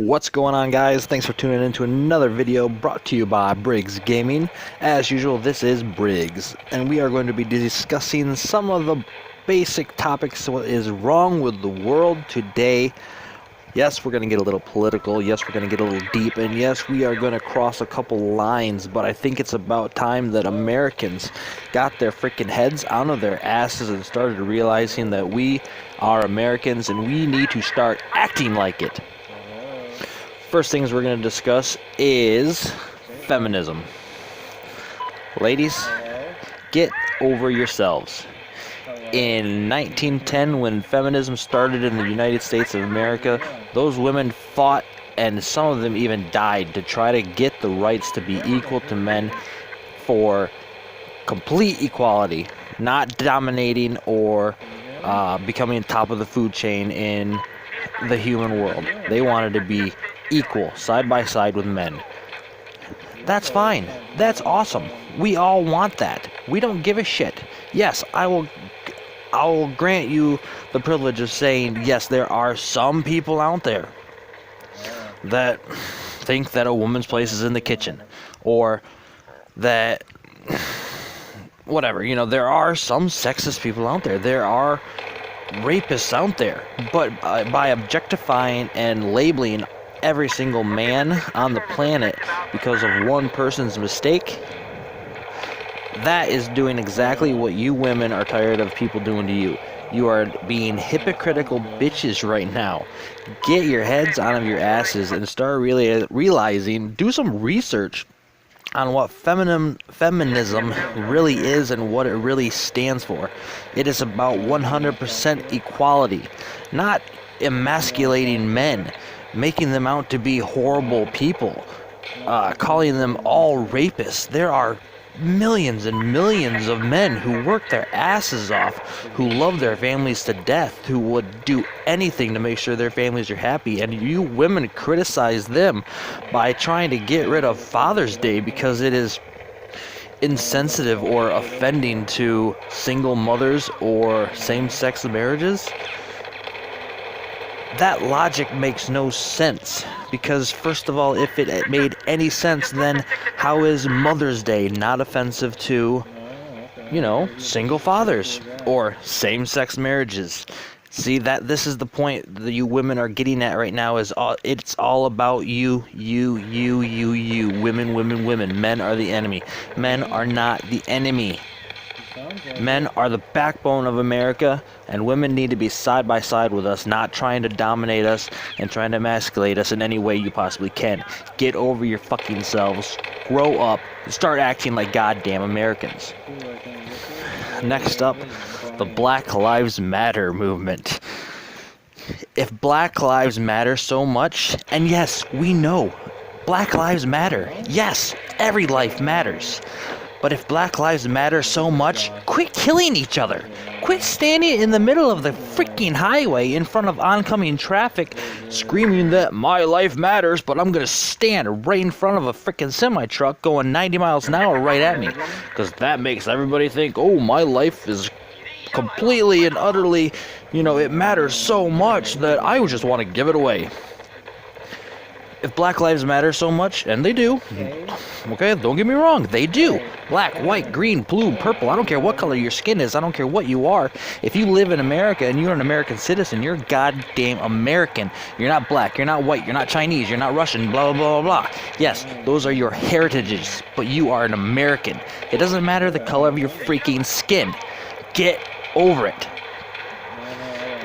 What's going on, guys? Thanks for tuning in to another video brought to you by Briggz Gaming. As usual, this is Briggz, and we are going to be discussing some of the basic topics of what is wrong with the world today. Yes, we're going to get a little political, yes, we're going to get a little deep, and yes, we are going to cross a couple lines, but I think it's about time that Americans got their freaking heads out of their asses and started realizing that we are Americans and we need to start acting like it. First things we're going to discuss is feminism. Ladies, get over yourselves. In 1910, when feminism started in the United States of America, those women fought, and some of them even died, to try to get the rights to be equal to men for complete equality, not dominating or becoming top of the food chain in the human world. They wanted to be equal, side by side with men. That's fine. That's awesome. We all want that. We don't give a shit. Yes, I will grant you the privilege of saying, yes, there are some people out there that think that a woman's place is in the kitchen, or that whatever, there are some sexist people out there. There are rapists out there, but by objectifying and labeling every single man on the planet because of one person's mistake, that is doing exactly what you women are tired of people doing to you. You are being hypocritical bitches right now. Get your heads out of your asses and start really realizing, do some research on what feminism really is and what it really stands for. It is about 100% equality, not emasculating men, making them out to be horrible people, calling them all rapists. There are millions and millions of men who work their asses off, who love their families to death, who would do anything to make sure their families are happy, and you women criticize them by trying to get rid of Father's Day because it is insensitive or offending to single mothers or same-sex marriages. That logic makes no sense, because first of all, if it made any sense, then how is Mother's Day not offensive to, single fathers or same-sex marriages? See, that this is the point that you women are getting at right now, is it's all about you, women. Men are the enemy. Men are not the enemy. Men are the backbone of America, and women need to be side by side with us, not trying to dominate us and trying to emasculate us in any way you possibly can. Get over your fucking selves, grow up, and start acting like goddamn Americans. Next up, the Black Lives Matter movement. If Black Lives matter so much, and yes, we know, Black Lives matter. Yes, every life matters. But if Black Lives matter so much, quit killing each other. Quit standing in the middle of the freaking highway in front of oncoming traffic screaming that my life matters, but I'm going to stand right in front of a freaking semi-truck going 90 miles an hour right at me. Because that makes everybody think, oh, my life is completely and utterly, it matters so much that I just want to give it away. If Black Lives matter so much, and they do, okay, don't get me wrong, they do. Black, white, green, blue, purple, I don't care what color your skin is, I don't care what you are. If you live in America and you're an American citizen, you're goddamn American. You're not black, you're not white, you're not Chinese, you're not Russian, blah, blah, blah, blah. Yes, those are your heritages, but you are an American. It doesn't matter the color of your freaking skin. Get over it.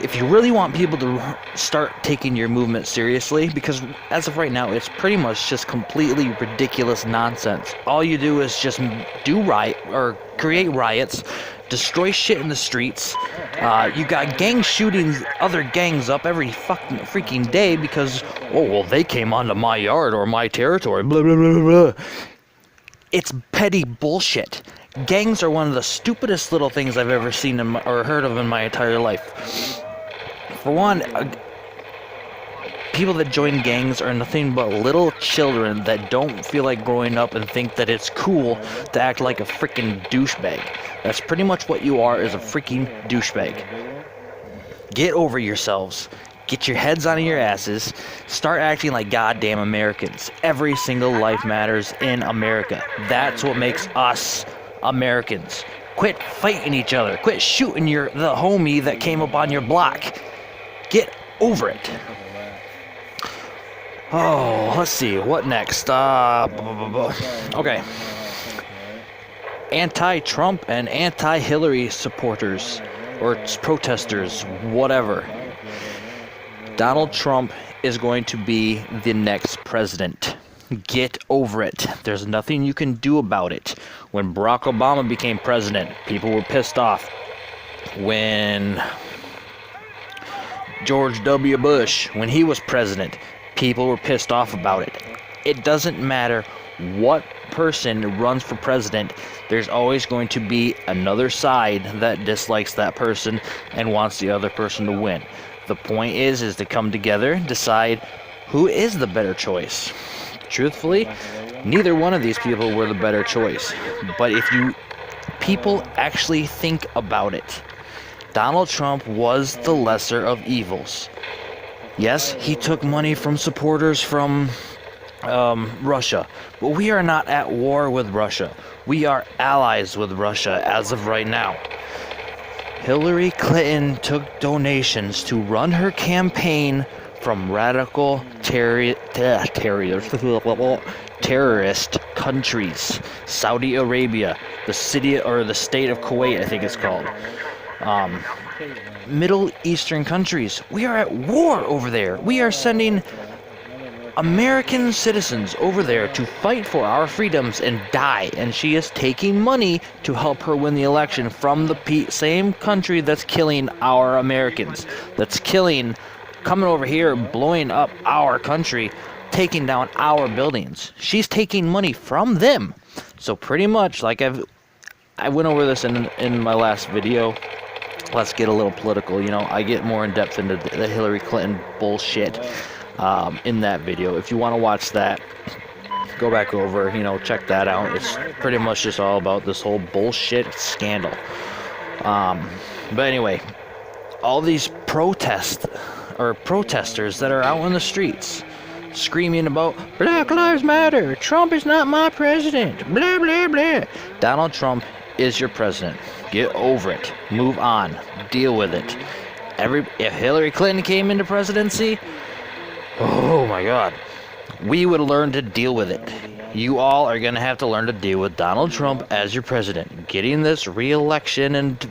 If you really want people to start taking your movement seriously, because as of right now, it's pretty much just completely ridiculous nonsense. All you do is just create riots, destroy shit in the streets. You got gang shootings, other gangs up every freaking day because, they came onto my yard or my territory, blah, blah, blah, blah. It's petty bullshit. Gangs are one of the stupidest little things I've ever seen or heard of in my entire life. For one, people that join gangs are nothing but little children that don't feel like growing up and think that it's cool to act like a freaking douchebag. That's pretty much what you are, is a freaking douchebag. Get over yourselves. Get your heads out of your asses. Start acting like goddamn Americans. Every single life matters in America. That's what makes us Americans. Quit fighting each other. Quit shooting the homie that came up on your block. Get over it. Oh, let's see. What next? Okay. Anti-Trump and anti-Hillary supporters or protesters, whatever. Donald Trump is going to be the next president. Get over it. There's nothing you can do about it. When Barack Obama became president, people were pissed off. When George W. Bush, when he was president, people were pissed off about it. It doesn't matter what person runs for president, there's always going to be another side that dislikes that person and wants the other person to win. The point is to come together, decide who is the better choice. Truthfully, neither one of these people were the better choice. But if people actually think about it, Donald Trump was the lesser of evils. Yes, he took money from supporters from Russia, but we are not at war with Russia. We are allies with Russia as of right now. Hillary Clinton took donations to run her campaign from radical terrorist countries. Saudi Arabia, the state of Kuwait, I think it's called. Middle Eastern countries. We are at war over there. We are sending American citizens over there to fight for our freedoms and die, and she is taking money to help her win the election from the same country that's killing our Americans, that's coming over here, blowing up our country, taking down our buildings. She's taking money from them. So pretty much, like I went over this in my last video. Let's get a little political, I get more in depth into the Hillary Clinton bullshit in that video. If you want to watch that, go back over, check that out. It's pretty much just all about this whole bullshit scandal. But anyway, all these protesters that are out in the streets screaming about Black Lives Matter, Trump is not my president, blah, blah, blah. Donald Trump is your president. Get over it. Move on. Deal with it. If Hillary Clinton came into presidency, oh my God, we would learn to deal with it. You all are going to have to learn to deal with Donald Trump as your president. Getting this re-election and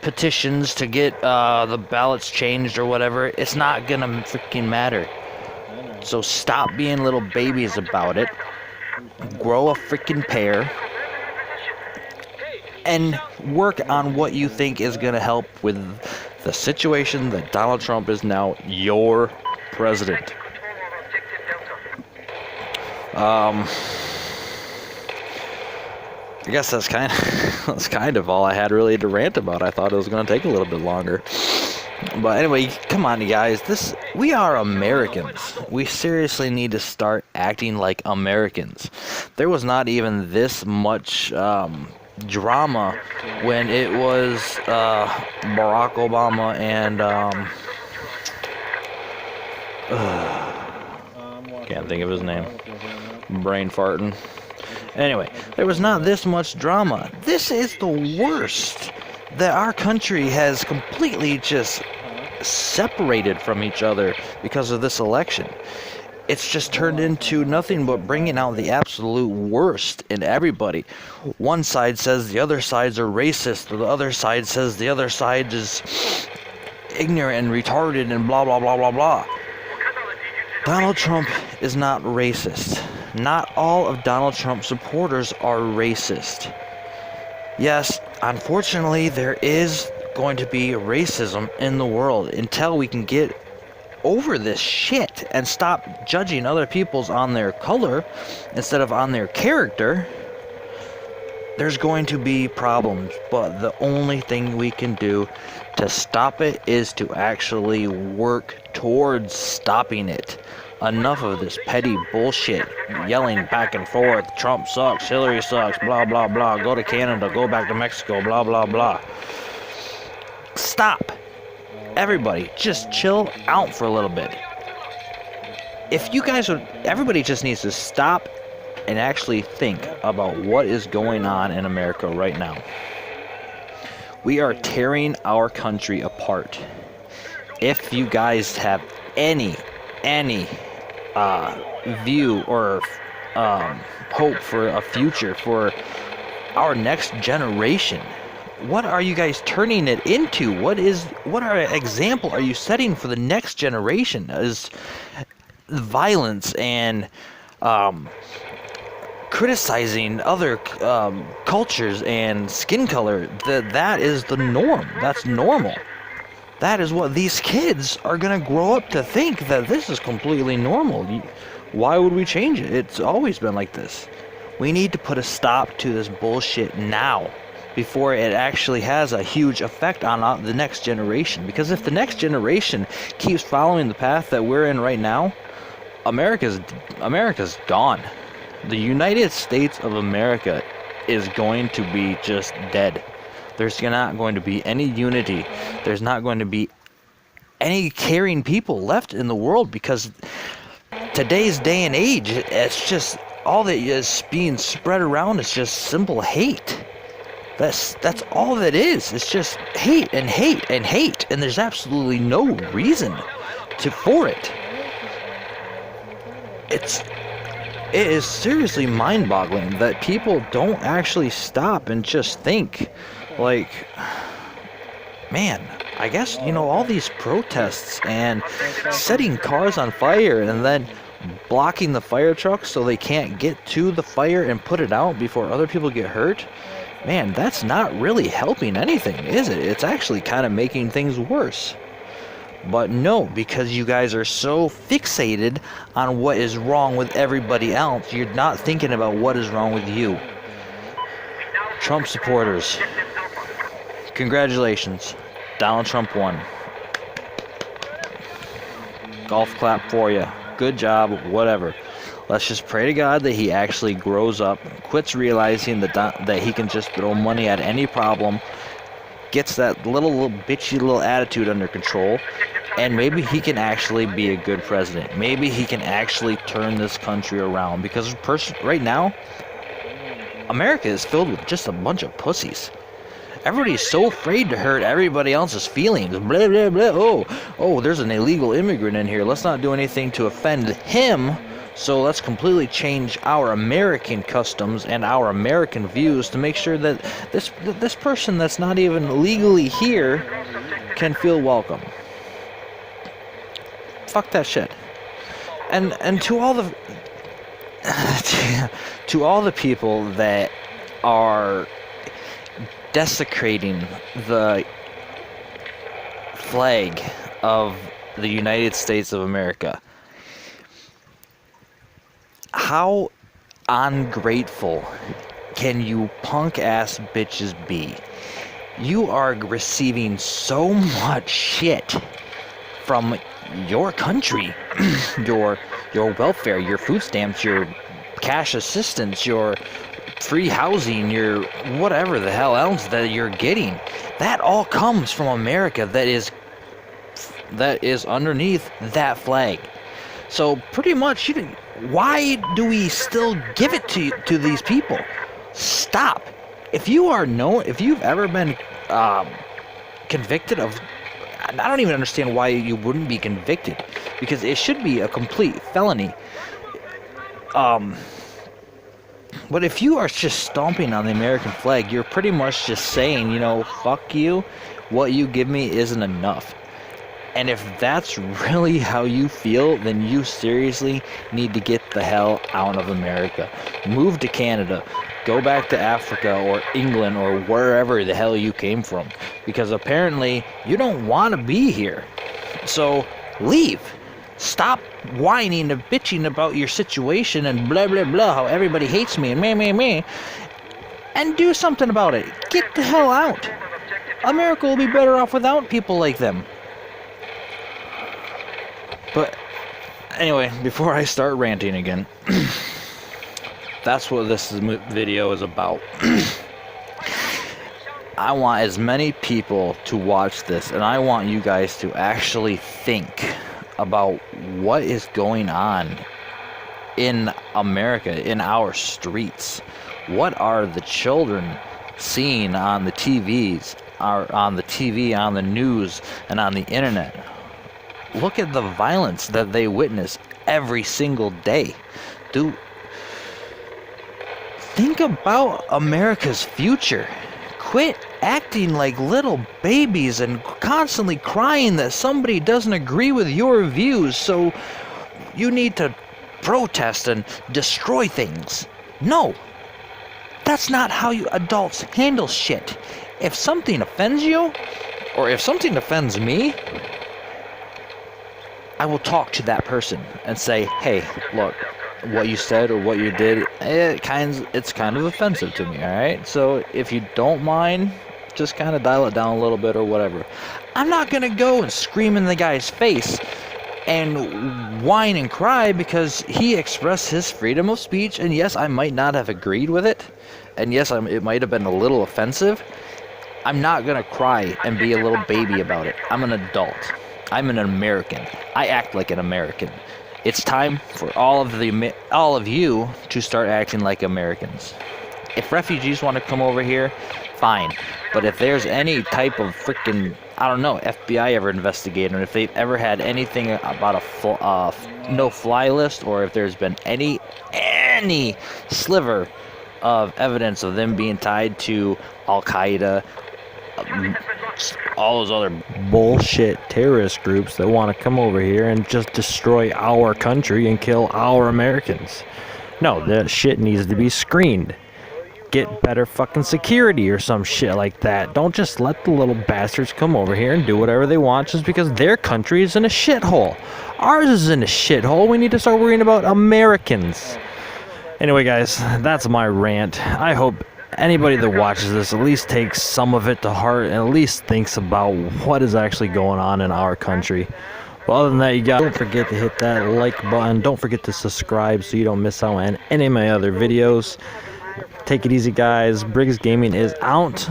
petitions to get the ballots changed or whatever, it's not going to freaking matter. So stop being little babies about it. Grow a freaking pair. And work on what you think is going to help with the situation that Donald Trump is now your president. I guess that's kind of all I had really to rant about. I thought it was going to take a little bit longer. But anyway, come on, you guys. We are Americans. We seriously need to start acting like Americans. There was not even this much drama when it was Barack Obama and can't think of his name. Brain farting. Anyway, there was not this much drama. This is the worst that our country has completely just separated from each other because of this election. It's just turned into nothing but bringing out the absolute worst in everybody. One side says the other sides are racist, or the other side says the other side is ignorant and retarded and blah, blah, blah, blah, blah. Donald Trump is not racist. Not all of Donald Trump's supporters are racist. Yes, unfortunately, there is going to be racism in the world until we can get over this shit and stop judging other people's on their color instead of on their character. There's going to be problems, but the only thing we can do to stop it is to actually work towards stopping it. Enough of this petty bullshit, yelling back and forth, Trump sucks, Hillary sucks, blah, blah, blah, go to Canada, go back to Mexico, blah, blah, blah. Stop. Everybody, just chill out for a little bit. If you guys would, everybody just needs to stop and actually think about what is going on in America right now. We are tearing our country apart. If you guys have any view or hope for a future for our next generation, what are you guys turning it into? What example are you setting for the next generation? Is violence and criticizing other cultures and skin color? That is the norm. That's normal. That is what these kids are gonna grow up to think, that this is completely normal. Why would we change it? It's always been like this. We need to put a stop to this bullshit now, before it actually has a huge effect on the next generation. Because if the next generation keeps following the path that we're in right now, America's gone. The United States of America is going to be just dead. There's not going to be any unity. There's not going to be any caring people left in the world, because today's day and age, it's just all that is being spread around is just simple hate. That's all that is. It's just hate and hate and hate, and there's absolutely no reason for it. It is seriously mind-boggling that people don't actually stop and just think, like, man, I guess, all these protests and setting cars on fire and then blocking the fire trucks so they can't get to the fire and put it out before other people get hurt. Man, that's not really helping anything, is it? It's actually kind of making things worse. But no, because you guys are so fixated on what is wrong with everybody else, you're not thinking about what is wrong with you. Trump supporters, congratulations. Donald Trump won. Golf clap for you. Good job, whatever. Let's just pray to God that he actually grows up, quits realizing that he can just throw money at any problem, gets that little bitchy little attitude under control, and maybe he can actually be a good president. Maybe he can actually turn this country around, because right now, America is filled with just a bunch of pussies. Everybody's so afraid to hurt everybody else's feelings. Blah, blah, blah. Oh, there's an illegal immigrant in here. Let's not do anything to offend him. So let's completely change our American customs and our American views to make sure that this person that's not even legally here can feel welcome. Fuck that shit. And to all the to all the people that are desecrating the flag of the United States of America, how ungrateful can you punk ass bitches be? You are receiving so much shit from your country, your welfare, your food stamps, your cash assistance, your free housing, your whatever the hell else that you're getting. That all comes from America, that is underneath that flag. So pretty much, why do we still give it to these people? Stop. If you've ever been convicted of, I don't even understand why you wouldn't be convicted, because it should be a complete felony. But if you are just stomping on the American flag, you're pretty much just saying, fuck you, what you give me isn't enough. And if that's really how you feel, then you seriously need to get the hell out of America. Move to Canada. Go back to Africa or England or wherever the hell you came from. Because apparently you don't want to be here. So leave. Stop whining and bitching about your situation and blah, blah, blah, how everybody hates me and me. And do something about it. Get the hell out. America will be better off without people like them. But anyway, before I start ranting again, that's what this video is about. I want as many people to watch this, and I want you guys to actually think about what is going on in America, in our streets. What are the children seeing on the TVs, on the news, and on the internet? Look at the violence that they witness every single day. Think about America's future. Quit acting like little babies and constantly crying that somebody doesn't agree with your views, so you need to protest and destroy things. No, that's not how you adults handle shit. If something offends you, or if something offends me, I will talk to that person and say, hey, look, what you said or what you did, it's kind of offensive to me, alright? So if you don't mind, just kind of dial it down a little bit or whatever. I'm not going to go and scream in the guy's face and whine and cry because he expressed his freedom of speech, and yes, I might not have agreed with it, and yes, it might have been a little offensive. I'm not going to cry and be a little baby about it. I'm an adult. I'm an American. I act like an American. It's time for all of you to start acting like Americans. If refugees want to come over here, fine. But if there's any type of freaking, I don't know, FBI ever investigating, or if they've ever had anything about a no-fly list, or if there's been any sliver of evidence of them being tied to Al-Qaeda, all those other bullshit terrorist groups that want to come over here and just destroy our country and kill our Americans. No, that shit needs to be screened. Get better fucking security or some shit like that. Don't just let the little bastards come over here and do whatever they want just because their country is in a shithole. Ours is in a shithole. We need to start worrying about Americans. Anyway, guys, that's my rant. I hope anybody that watches this at least takes some of it to heart and at least thinks about what is actually going on in our country. But other than that, you guys, don't forget to hit that like button. Don't forget to subscribe so you don't miss out on any of my other videos. Take it easy, guys. Briggz Gaming is out.